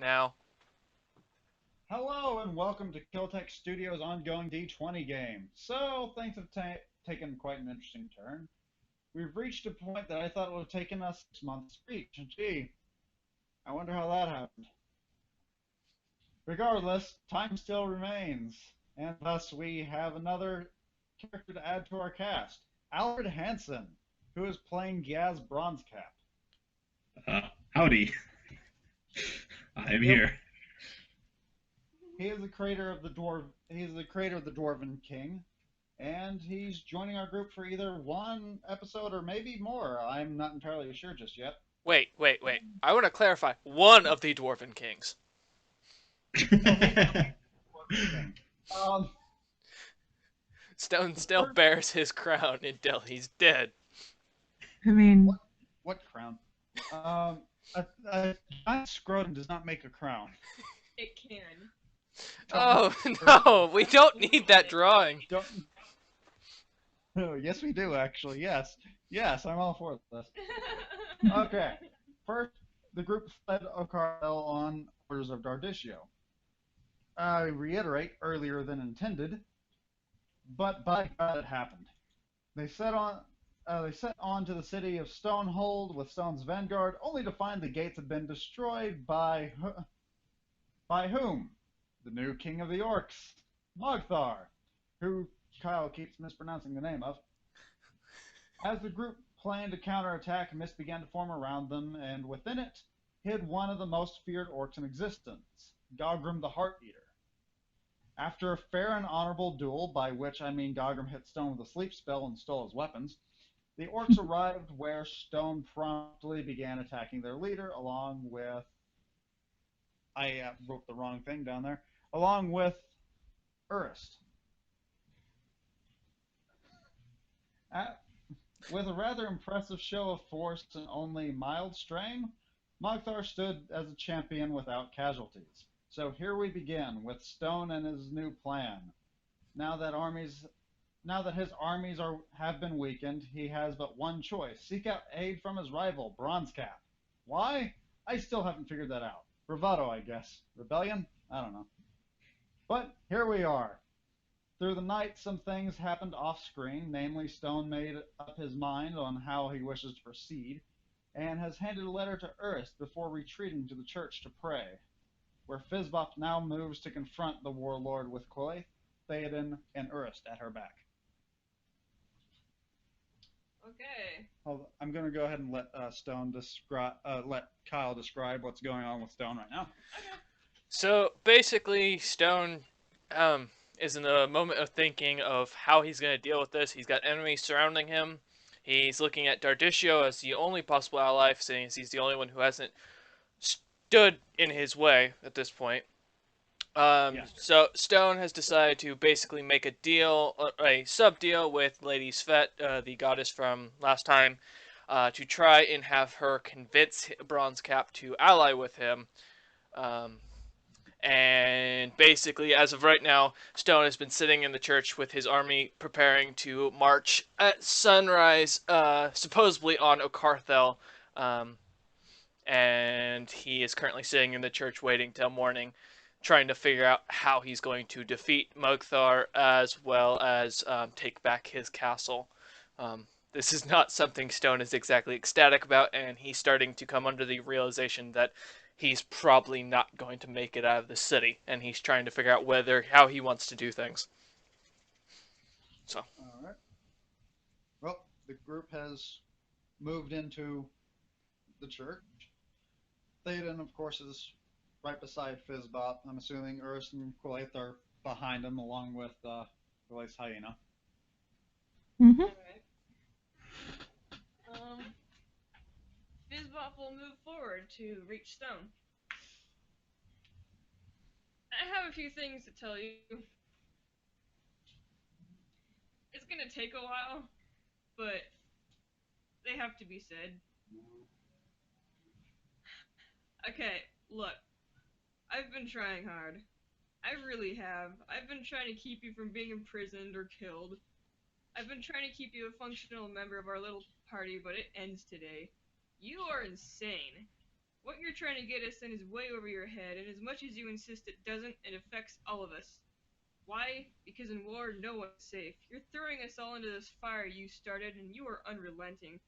now. Hello and welcome to Killtech Studios' ongoing D20 game. So, things have taken quite an interesting turn. We've reached a point that I thought would have taken us 6 months to reach, and gee, I wonder how that happened. Regardless, time still remains, and thus we have another character to add to our cast, Alfred Hansen, who is playing Gaz Bronzecap. Howdy. I'm Yep, here. he is the creator of the Dwarven King, and he's joining our group for either one episode or maybe more. I'm not entirely sure just yet. Wait. I want to clarify. One of the Dwarven Kings. Oh, he's the Dwarven King. Um, Stone the still first, bears his crown until he's dead. I mean, what what crown? Um, a giant scrotum does not make a crown. It can. Oh, no, we don't need that drawing. Don't. Oh, yes, we do actually. Yes, I'm all for this. Okay. First, the group fled Ocarel on orders of Dardishio. I reiterate, earlier than intended, but by God, it happened. They set on to the city of Stonehold with Stone's vanguard, only to find the gates had been destroyed by whom? The new king of the orcs, Mogthar, who Kyle keeps mispronouncing the name of. As the group planned a counterattack, mist began to form around them, and within it hid one of the most feared orcs in existence, Gogrim the Heart Eater. After a fair and honorable duel, by which I mean Gogrim hit Stone with a sleep spell and stole his weapons, the orcs arrived where Stone promptly began attacking their leader, along with... I wrote the wrong thing down there. Along with Urist. With a rather impressive show of force and only mild strain, Mogthar stood as a champion without casualties. So here we begin with Stone and his new plan. Now that his armies have been weakened, he has but one choice: seek out aid from his rival, Bronzecap. Why? I still haven't figured that out. Bravado, I guess. Rebellion? I don't know. But here we are. Through the night, some things happened off-screen, namely Stone made up his mind on how he wishes to proceed, and has handed a letter to Urist before retreating to the church to pray, where Fizbop now moves to confront the warlord with Quaithe, Theoden, and Urist at her back. Okay. I'm going to go ahead and let let Kyle describe what's going on with Stone right now. Okay. So basically, Stone is in a moment of thinking of how he's going to deal with this. He's got enemies surrounding him. He's looking at Dardishio as the only possible ally, saying he's the only one who hasn't stood in his way at this point. Yeah. So Stone has decided to basically make a deal, a sub-deal with Lady Svet, the goddess from last time, to try and have her convince Bronzecap to ally with him. Um, and basically, as of right now, Stone has been sitting in the church with his army preparing to march at sunrise, supposedly on Ocarthel. Um, and he is currently sitting in the church waiting till morning, trying to figure out how he's going to defeat Mogthar as well as take back his castle. This is not something Stone is exactly ecstatic about, and he's starting to come under the realization that he's probably not going to make it out of the city, and he's trying to figure out how he wants to do things. So. All right. Well, the group has moved into the church. Theoden, of course, is right beside Fizbot. I'm assuming Urist and Quaithe are behind him, along with Quaithe's hyena. mm-hmm. Alright. Fizbop will move forward to reach Stone. I have a few things to tell you. It's gonna take a while, but they have to be said. Okay, look. I've been trying hard. I really have. I've been trying to keep you from being imprisoned or killed. I've been trying to keep you a functional member of our little party, but it ends today. You are insane. What you're trying to get us in is way over your head, and as much as you insist it doesn't, it affects all of us. Why? Because in war, no one's safe. You're throwing us all into this fire you started, and you are unrelenting.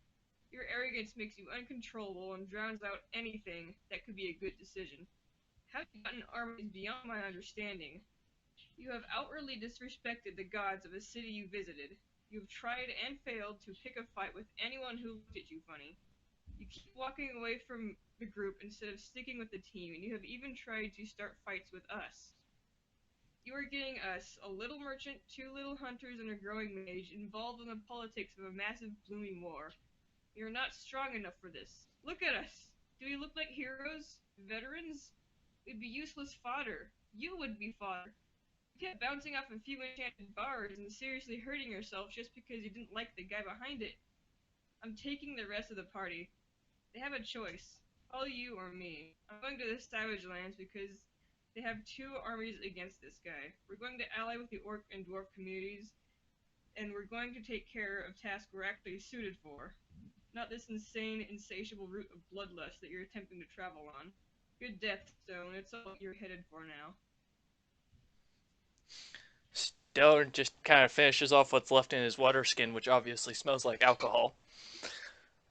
Your arrogance makes you uncontrollable and drowns out anything that could be a good decision. How you've gotten armies beyond my understanding. You have outwardly disrespected the gods of a city you visited. You have tried and failed to pick a fight with anyone who looked at you funny. You keep walking away from the group instead of sticking with the team, and you have even tried to start fights with us. You are getting us, a little merchant, two little hunters, and a growing mage, involved in the politics of a massive blooming war. You're not strong enough for this. Look at us. Do we look like heroes? Veterans? We'd be useless fodder. You would be fodder. You kept bouncing off a few enchanted bars and seriously hurting yourself just because you didn't like the guy behind it. I'm taking the rest of the party. They have a choice. All you or me. I'm going to the Savage Lands because they have two armies against this guy. We're going to ally with the Orc and Dwarf communities, and we're going to take care of tasks we're actually suited for. Not this insane, insatiable route of bloodlust that you're attempting to travel on. Good death, Stone. It's all you're headed for now. Stellar just kind of finishes off what's left in his water skin, which obviously smells like alcohol.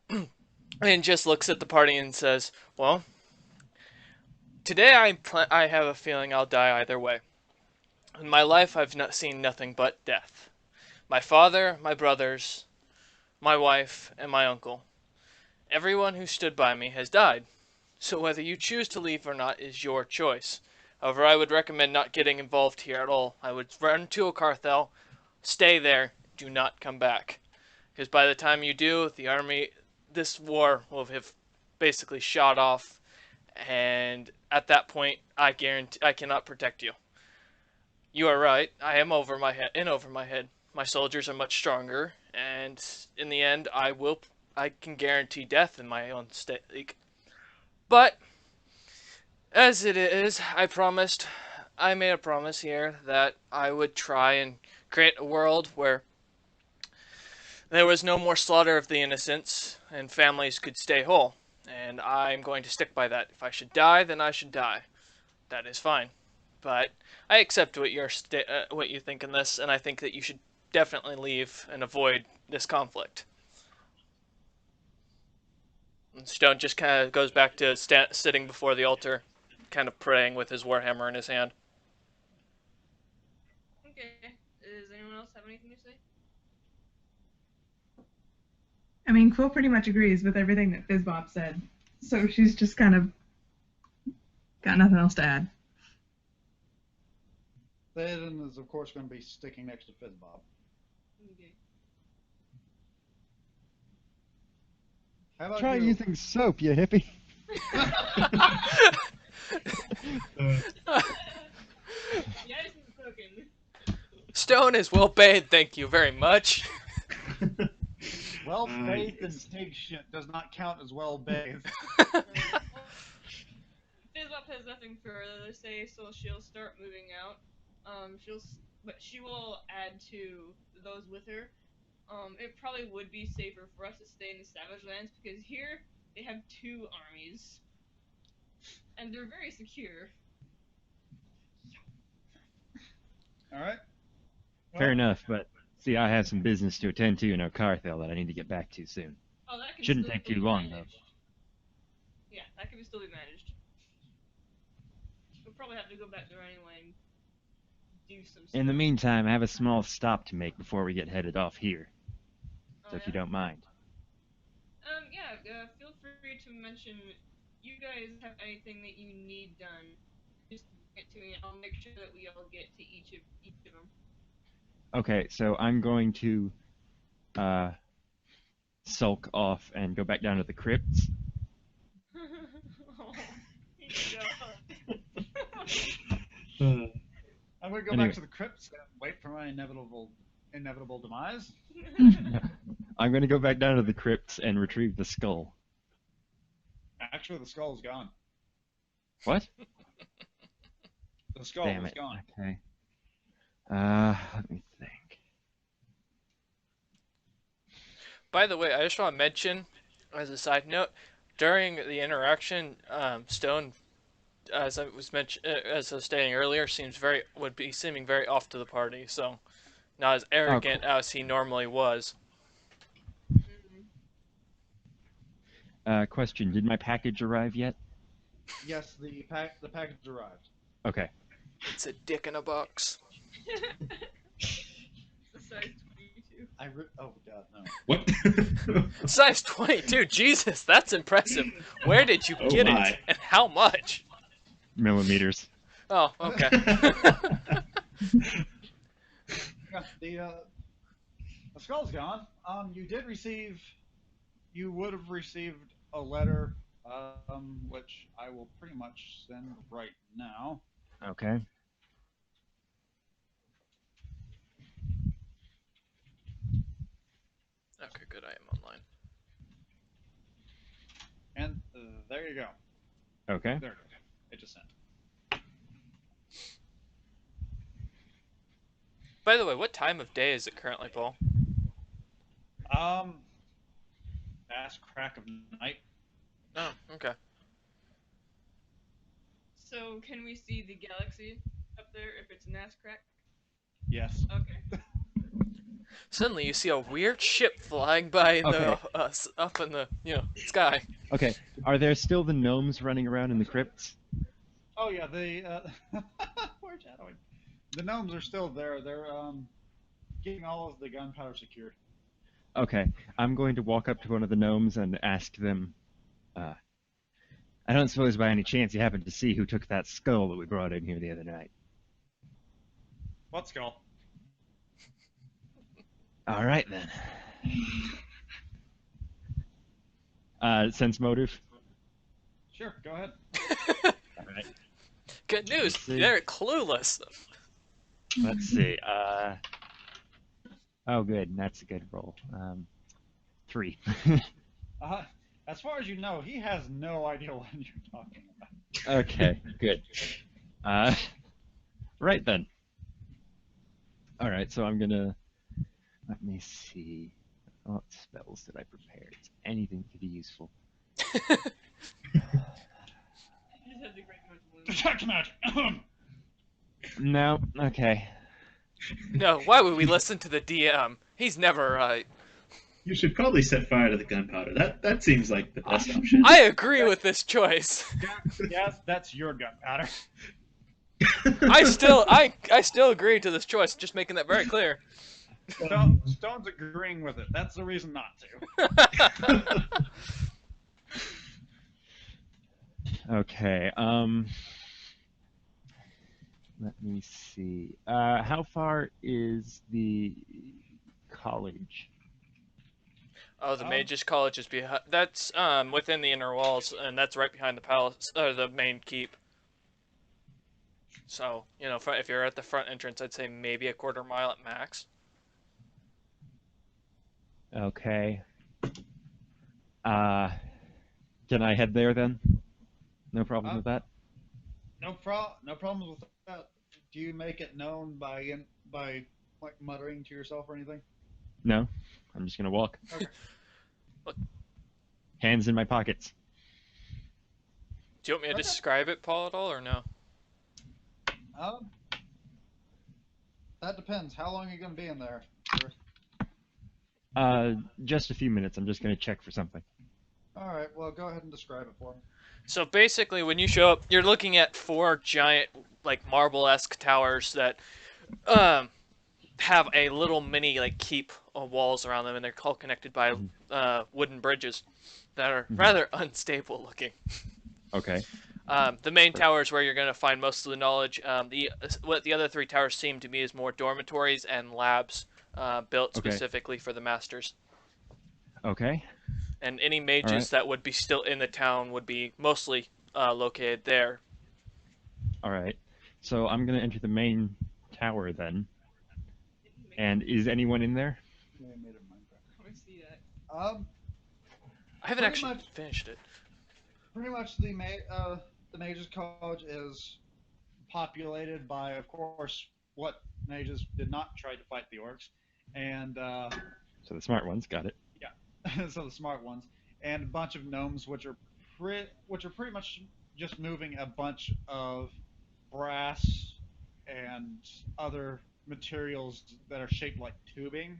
And just looks at the party and says, well, today I have a feeling I'll die either way. In my life, I've not seen nothing but death. My father, my brothers, my wife, and my uncle. Everyone who stood by me has died. So whether you choose to leave or not is your choice. However, I would recommend not getting involved here at all. I would run to a Carthel, stay there, do not come back. Because by the time you do, the army, this war will have basically shot off, and at that point, I guarantee I cannot protect you. You are right. I am over my head. In over my head. My soldiers are much stronger, and in the end, I can guarantee death in my own stake. But as it is, I made a promise here that I would try and create a world where there was no more slaughter of the innocents and families could stay whole. And I'm going to stick by that. If I should die, then I should die. That is fine. But I accept what you think in this, and I think that you should definitely leave and avoid this conflict. And Stone just kind of goes back to sitting before the altar, kind of praying with his warhammer in his hand. Okay. Does anyone else have anything to say? I mean, Quill pretty much agrees with everything that Fizzbob said, so she's just kind of got nothing else to add. Theoden is, of course, going to be sticking next to Fizzbob. Okay. How about Try you? using soap, you hippie. Yes, it's cooking. Stone is well bathed, thank you very much. Well bathed and pig shit does not count as well bathed. Fizzbop has nothing further to say, so she'll start moving out. But she will add to those with her. It probably would be safer for us to stay in the Savage Lands because here they have two armies, and they're very secure. All right. Fair enough, but see, I have some business to attend to in Ocarthel that I need to get back to soon. Oh, that can Shouldn't still take be too long, managed. Yeah, that can still be managed. We'll probably have to go back there anyway and do some stuff. In the meantime, I have a small stop to make before we get headed off here, so if you don't mind. Feel free to mention you guys have anything that you need done. Just bring it to me. I'll make sure that we all get to each of them. Okay, so I'm going to sulk off and go back down to the crypts. Oh, God. I'm going to go Anyway. back to the crypts and wait for my inevitable demise. I'm going to go back down to the crypts and retrieve the skull. Actually, the skull's gone. What? The skull Damn is it. gone. Okay. Let me think. By the way, I just want to mention, as a side note, during the interaction, Stone, as I was stating earlier, would be seeming very off to the party. So not as Oh, arrogant as he normally was. question: did my package arrive yet? Yes, the package arrived. Okay. It's a dick in a box. The size 22. Oh god, no. What? Size 22. Jesus, that's impressive. Where did you Oh get my. it, and how much? Millimeters. Oh, okay. Yeah, the skull's gone. You would have received a letter, which I will pretty much send right now. Okay. Okay, good. I am online. And there you go. Okay. There it goes. It just sent. By the way, what time of day is it currently, Paul? Ass crack of night. Oh, okay. So, can we see the galaxy up there if it's an ass crack? Yes. Okay. Suddenly, you see a weird ship flying by in Okay. up in the sky. Okay. Are there still the gnomes running around in the crypts? Oh yeah, we're shadowing. The gnomes are still there. They're getting all of the gunpowder secured. Okay. I'm going to walk up to one of the gnomes and ask them. I don't suppose by any chance you happen to see who took that skull that we brought in here the other night. What skull? All right then. Sense motive. Sure, go ahead. All right. Good news. Let's see. They're clueless. Let's see. Oh, good. That's a good roll. 3. As far as you know, he has no idea what you're talking about. Okay, good. Right then. All right, so I'm gonna let me see. What spells did I prepare? Is anything to be useful? You just had the great much Detect magic. No. Okay. No, why would we listen to the DM? He's never right. You should probably set fire to the gunpowder. That seems like the best option. I agree with this choice. Yes, that's your gunpowder. I still agree to this choice. Just making that very clear. Stone's agreeing with it. That's the reason not to. Okay. Let me see. How far is the college? Oh, the Mages College is behind. That's within the inner walls, and that's right behind the palace, or the main keep. So if you're at the front entrance, I'd say maybe a quarter mile at max. Okay. Can I head there then? No problem with that. No problems with that. Do you make it known by like muttering to yourself or anything? No, I'm just gonna walk. Okay. Hands in my pockets. Do you want me to Okay. describe it, Paul, at all, or no? That depends. How long are you gonna be in there? Just a few minutes. I'm just gonna check for something. All right. Well, go ahead and describe it for me. So basically, when you show up, you're looking at 4 giant, like marble-esque towers that have a little mini keep walls around them, and they're all connected by wooden bridges that are rather unstable looking. Okay. The main tower is where you're going to find most of the knowledge. What the other 3 towers seem to me is more dormitories and labs built Okay. specifically for the masters. Okay. And any mages Alright. that would be still in the town would be mostly located there. All right. So I'm gonna enter the main tower then. And is anyone in there? Yeah, I made it Minecraft. I want to see that. I haven't Pretty actually much. finished it. Pretty much the Mages College is populated by, of course, what mages did not try to fight the orcs, and So the smart ones got it. so the smart ones, and a bunch of gnomes which are which are pretty much just moving a bunch of brass and other materials that are shaped like tubing.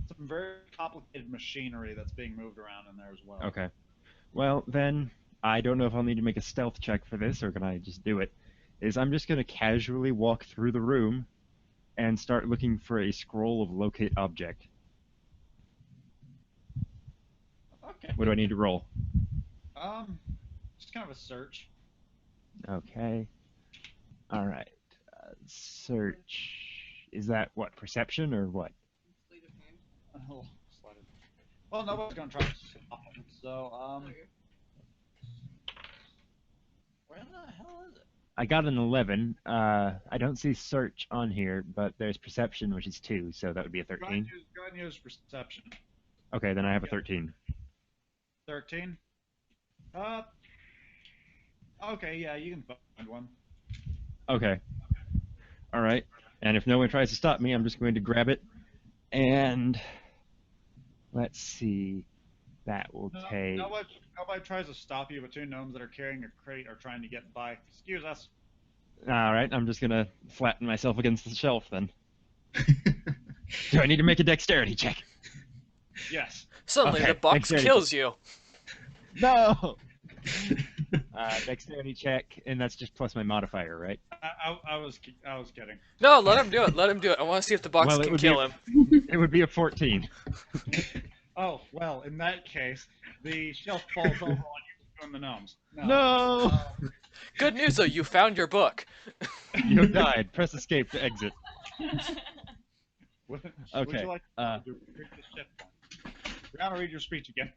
Some very complicated machinery that's being moved around in there as well. Okay. Well, then, I don't know if I'll need to make a stealth check for this, or can I just do it? I'm just going to casually walk through the room and start looking for a scroll of locate object. Okay. What do I need to roll? Just kind of a search. Okay. All right. Search. Is that what, perception or what? Sleight of hand. Oh, slide it. Well, nobody's gonna try to stop it. So, Okay. where the hell is it? I got an 11. I don't see search on here, but there's perception, which is 2, so that would be a Go ahead 13. and use perception. Okay, then I have a 13. 13. Okay, yeah, you can find one. Okay. All right. And if no one tries to stop me, I'm just going to grab it. And let's see. That will take. Nobody tries to stop you, but two gnomes that are carrying a crate are trying to get by. Excuse us. All right. I'm just going to flatten myself against the shelf then. Do I need to make a dexterity check? Yes. Suddenly Okay, the box dexterity. kills you. No! Dexterity check, and that's just plus my modifier, right? I was kidding. No, let him do it. Let him do it. I want to see if the box Well, it can would kill be- him. It would be a 14. Oh, well, in that case, the shelf falls over on you and the gnomes. No! Good news though, you found your book. You have died. Press escape to exit. Would Okay, you like uh, to read this shit? Brianna, read your speech again.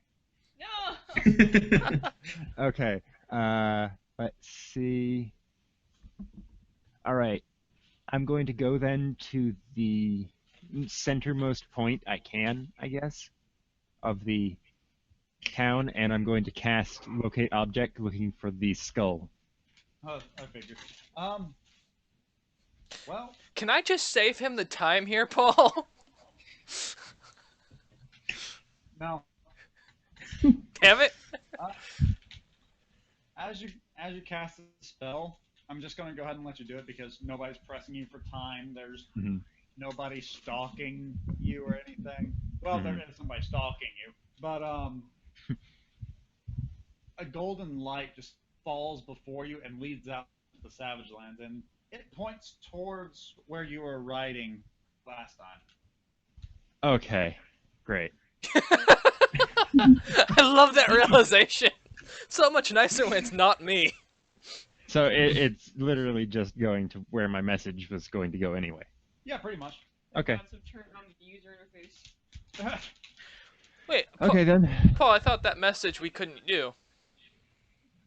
No! Okay. Let's see. All right. I'm going to go then to the centermost point I can, I guess, of the town, and I'm going to cast locate object looking for the skull. Oh, I figured. Well, Can I just save him the time here, Paul? no. Damn it. As you cast the spell, I'm just going to go ahead and let you do it because nobody's pressing you for time. There's Mhm. nobody stalking you or anything. Well, there is somebody stalking you, but a golden light just falls before you and leads out to the Savage Lands, and it points towards where you were riding last time. Okay. Great. I love that realization. So much nicer when it's not me. So it's literally just going to where my message was going to go anyway. Yeah, pretty much. Okay. Lots of turn on the user interface. Wait, Okay then. Paul, I thought that message we couldn't do.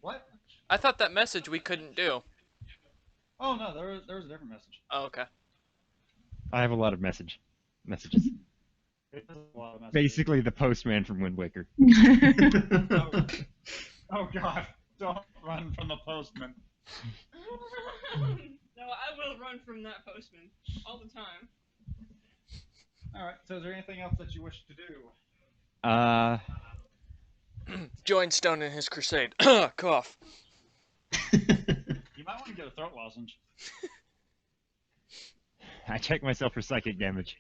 What? I thought that message we couldn't do. Oh no, there was a different message. Oh, okay. I have a lot of messages. There's a lot of messages. Basically the postman from Wind Waker. Oh god, don't run from the postman. No, I will run from that postman all the time. Alright, so is there anything else that you wish to do? Join Stone in his crusade. Cough. You might want to get a throat lozenge. I check myself for psychic damage.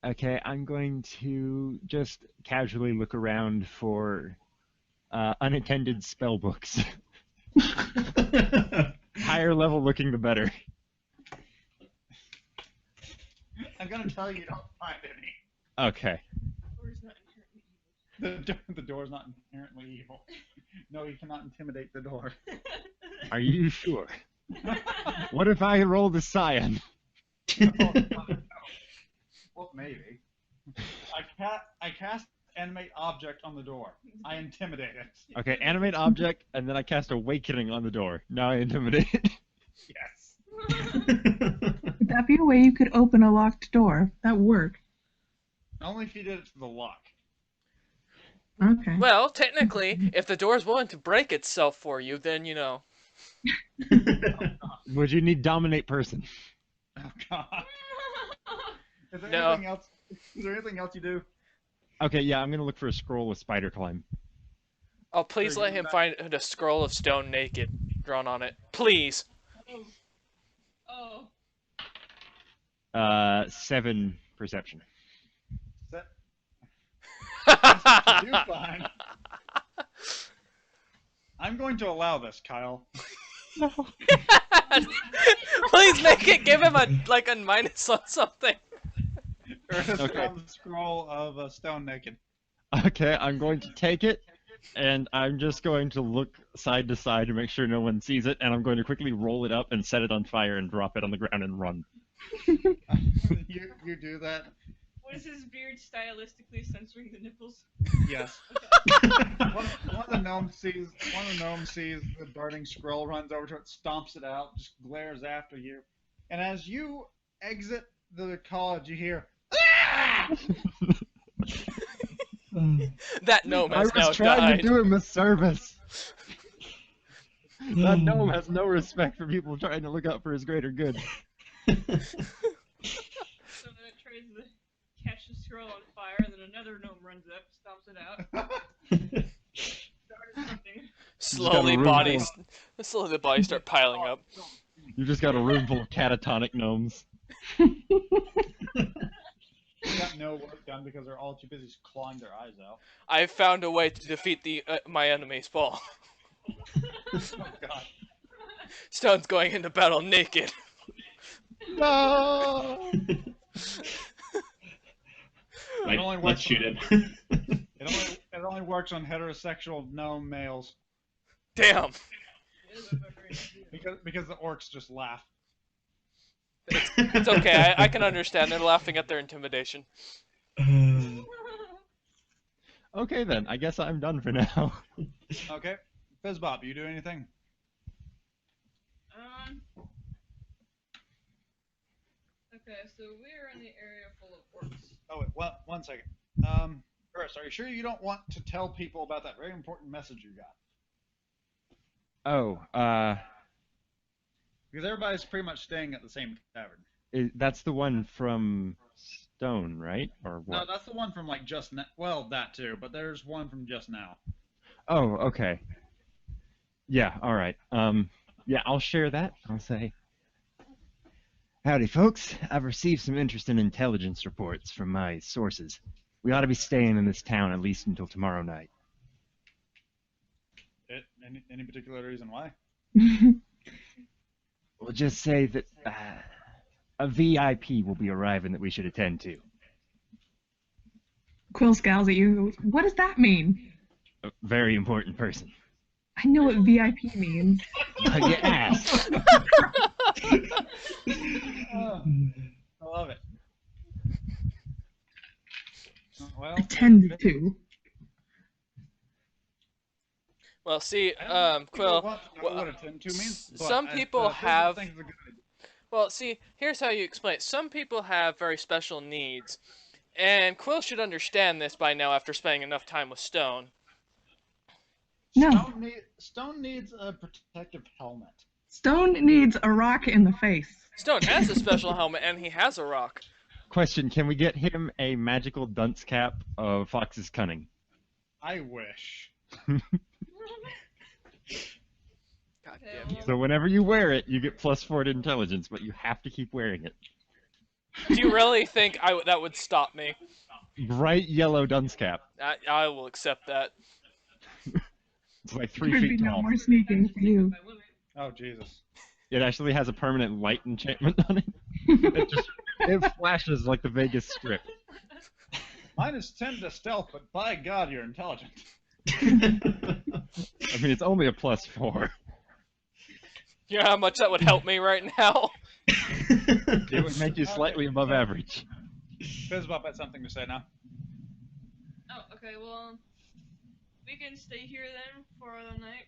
Okay, I'm going to just casually look around for unattended spell books. Higher level looking, the better. I'm gonna tell you don't find any. Okay. Or is not inherently evil. The door's not inherently evil. No, you cannot intimidate the door. Are you sure? What if I roll the scion? Oh, God, no. Well, maybe. I cast animate object on the door. I intimidate it. Okay, animate object, and then I cast awakening on the door. Now I intimidate it. Yes. Would that be a way you could open a locked door? That would work. Only if you did it to the lock. Okay. Well, technically, if the door's willing to break itself for you, then, you know. Would you need dominate person? Oh God. Is there No. anything else? Is there anything else you do? Okay, yeah, I'm gonna look for a scroll with spider climb. Oh, please So let you him got- find a scroll of stone naked drawn on it. Please. Oh. Oh. 7 perception. Set. That's what you do find. I'm going to allow this, Kyle. Please make it give him a minus on something. Ernest Okay. found the scroll of stone naked. Okay, I'm going to take it, and I'm just going to look side to side to make sure no one sees it, and I'm going to quickly roll it up and set it on fire and drop it on the ground and run. you do that? Was his beard stylistically censoring the nipples? Yes. One of the gnomes sees the darting scroll, runs over to it, stomps it out, just glares after you. And as you exit the college, you hear, "Ah!" That gnome I has was now trying died. to do him a service. That gnome has no respect for people trying to look out for his greater good. So then it tries to catch the scroll on fire, and then another gnome runs up, stomps it out, starts something. Slowly, room bodies. Slowly, the bodies start piling up. You've just got a room full of catatonic gnomes. got no work done because they're all too busy clawing their eyes out. I've found a way to defeat my enemy's ball. Oh God. Stone's going into battle naked. No! It only Let's works shoot on, him. it only works on heterosexual gnome males Damn. because the orcs just laugh. It's okay. I can understand. They're laughing at their intimidation. Okay then, I guess I'm done for now. Okay, Fizzbop, you do anything? Okay, so we're in the area full of orcs. Oh wait, one second. First, are you sure you don't want to tell people about that very important message you got? Oh, Because everybody's pretty much staying at the same tavern. that's the one from Stone, right? Or No, what? that's the one from like just now. Well, that too, but there's one from just now. Oh, okay. Yeah, alright. Yeah, I'll share that. I'll say, howdy, folks. I've received some interesting intelligence reports from my sources. We ought to be staying in this town at least until tomorrow night. Any particular reason why? We'll just say that a VIP will be arriving that we should attend to. Quill scowls at you. What does that mean? A very important person. I know what VIP means. You asked. Oh, I love it. Well, Attend to. Well, see, I Quill. want to know what attend to means, but Some people Fizzbop have. thinks it's a good idea. Well, see, here's how you explain it. Some people have very special needs, and Quill should understand this by now after spending enough time with Stone. No. Stone needs a protective helmet. Stone needs a rock in the face. Stone has a special helmet, and he has a rock. Question, can we get him a magical dunce cap of Fox's Cunning? I wish. God Okay, damn you. So whenever you wear it, you get +4 to intelligence, but you have to keep wearing it. Do you really think that would stop me? Bright yellow dunce cap. I will accept that. It's like There 3 would be feet no tall. more sneaking for you. My women. Oh Jesus. It actually has a permanent light enchantment on it. It flashes like the Vegas Strip. -10 to stealth, but by God, you're intelligent. I mean, it's only a +4. You know how much that would help me right now? It would make you slightly above average. Fizzbop had something to say now. Oh, okay, well, we can stay here then for the night.